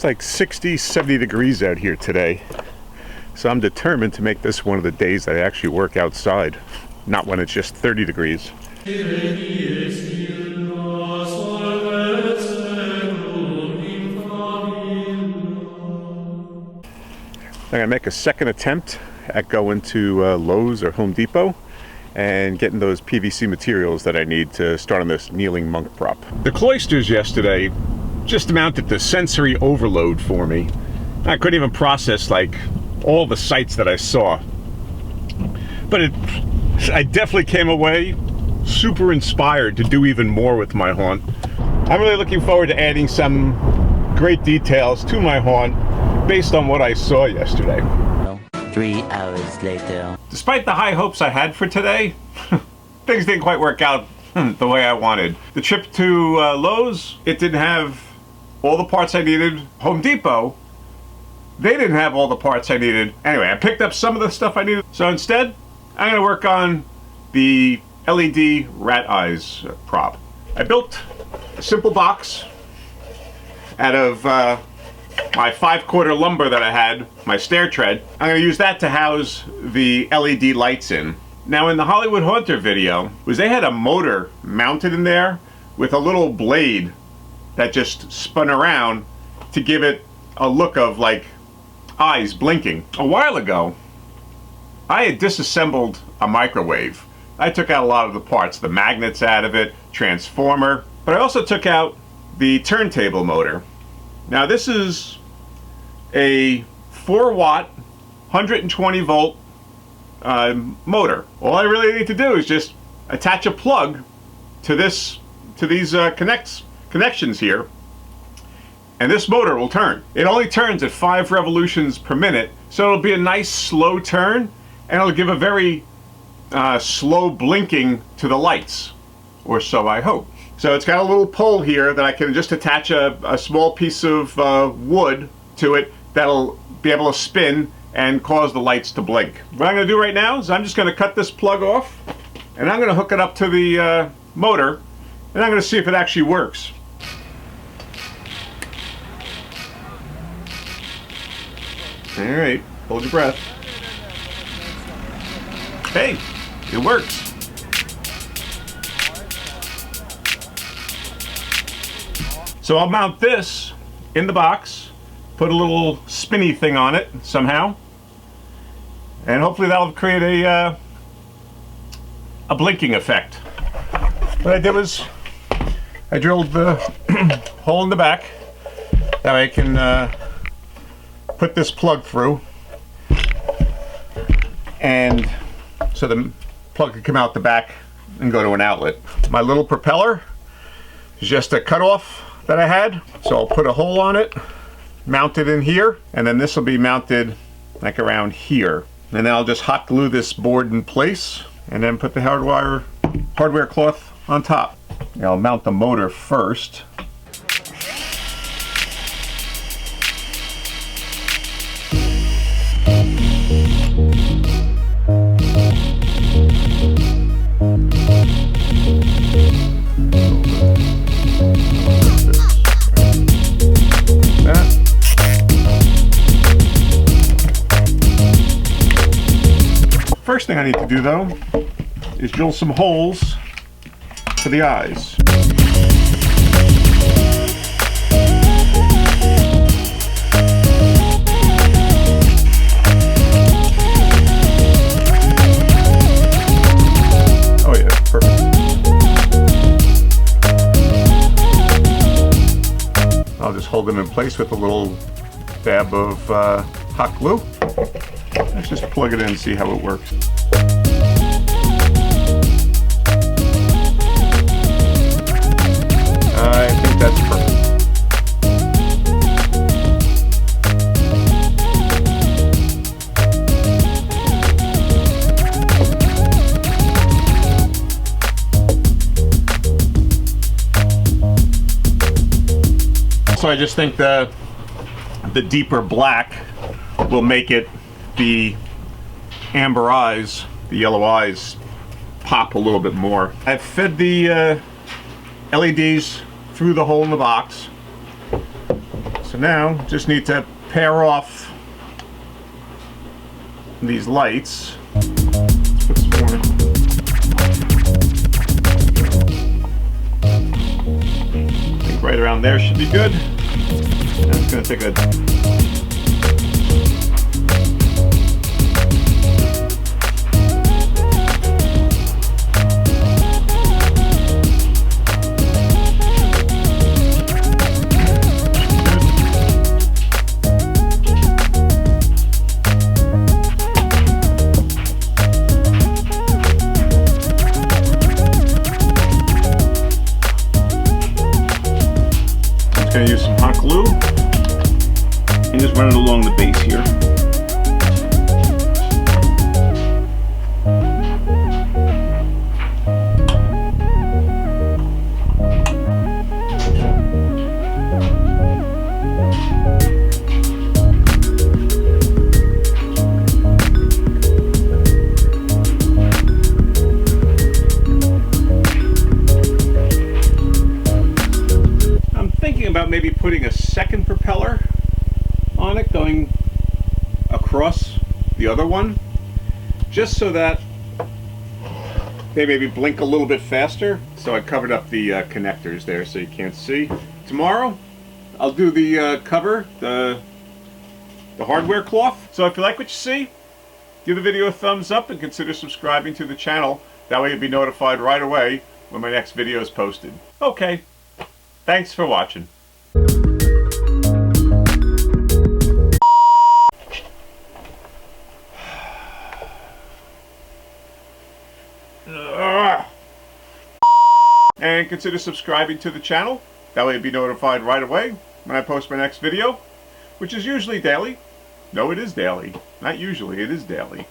It's like 60, 70 degrees out here today. So I'm determined to make this one of the days that I actually work outside, not when it's just 30 degrees. I'm going to make a second attempt at going to Lowe's or Home Depot and getting those PVC materials that I need to start on this kneeling monk prop. The cloisters yesterday just amounted to sensory overload for me. I couldn't even process like all the sights that I saw. But I definitely came away super inspired to do even more with my haunt. I'm really looking forward to adding some great details to my haunt based on what I saw yesterday. 3 hours later. Despite the high hopes I had for today, things didn't quite work out the way I wanted. The trip to Lowe's, it didn't have all the parts I needed. Home Depot, they didn't have all the parts I needed. Anyway, I picked up some of the stuff I needed. So instead, I'm going to work on the LED rat eyes prop. I built a simple box out of my 5/4 lumber that I had, my stair tread. I'm going to use that to house the LED lights in. Now in the Hollywood Haunter video, they had a motor mounted in there with a little blade that just spun around to give it a look of like eyes blinking. A while ago, I had disassembled a microwave. I took out a lot of the parts, the magnets out of it, transformer, but I also took out the turntable motor. Now this is a 4-watt, 120 volt motor. All I really need to do is just attach a plug to these connections here, and this motor will turn. It only turns at 5 revolutions per minute, so it'll be a nice slow turn, and it'll give a very slow blinking to the lights, or so I hope. So it's got a little pole here that I can just attach a small piece of wood to it that'll be able to spin and cause the lights to blink. What I'm going to do right now is I'm just going to cut this plug off, and I'm going to hook it up to the motor, and I'm going to see if it actually works. Alright, hold your breath. Hey, it works. So I'll mount this in the box, put a little spinny thing on it somehow, and hopefully that'll create a blinking effect. What I did was I drilled the hole in the back that I can put this plug through, and so the plug can come out the back and go to an outlet. My little propeller is just a cutoff that I had, so I'll put a hole on it, mount it in here, and then this will be mounted like around here, and then I'll just hot glue this board in place and then put the hardware cloth on top. I'll mount the motor first. First thing I need to do though is drill some holes for the eyes. Oh yeah, perfect. I'll just hold them in place with a little dab of hot glue. Let's just plug it in and see how it works. I think that's perfect. So I just think the deeper black will make it, the amber eyes, the yellow eyes, pop a little bit more. I've fed the LEDs through the hole in the box. So now, just need to pair off these lights. Let's put some more. I think right around there should be good. And it's going to take a going to use some hot glue and just run it along the base here. About maybe putting a second propeller on it going across the other one, just so that they maybe blink a little bit faster. So I covered up the connectors there so you can't see. Tomorrow I'll do the cover, the hardware cloth. So if you like what you see, give the video a thumbs up and consider subscribing to the channel. That way you'll be notified right away when my next video is posted. Okay, thanks for watching. And consider subscribing to the channel. That way you'll be notified right away when I post my next video, which is usually daily. No, it is daily. Not usually, it is daily.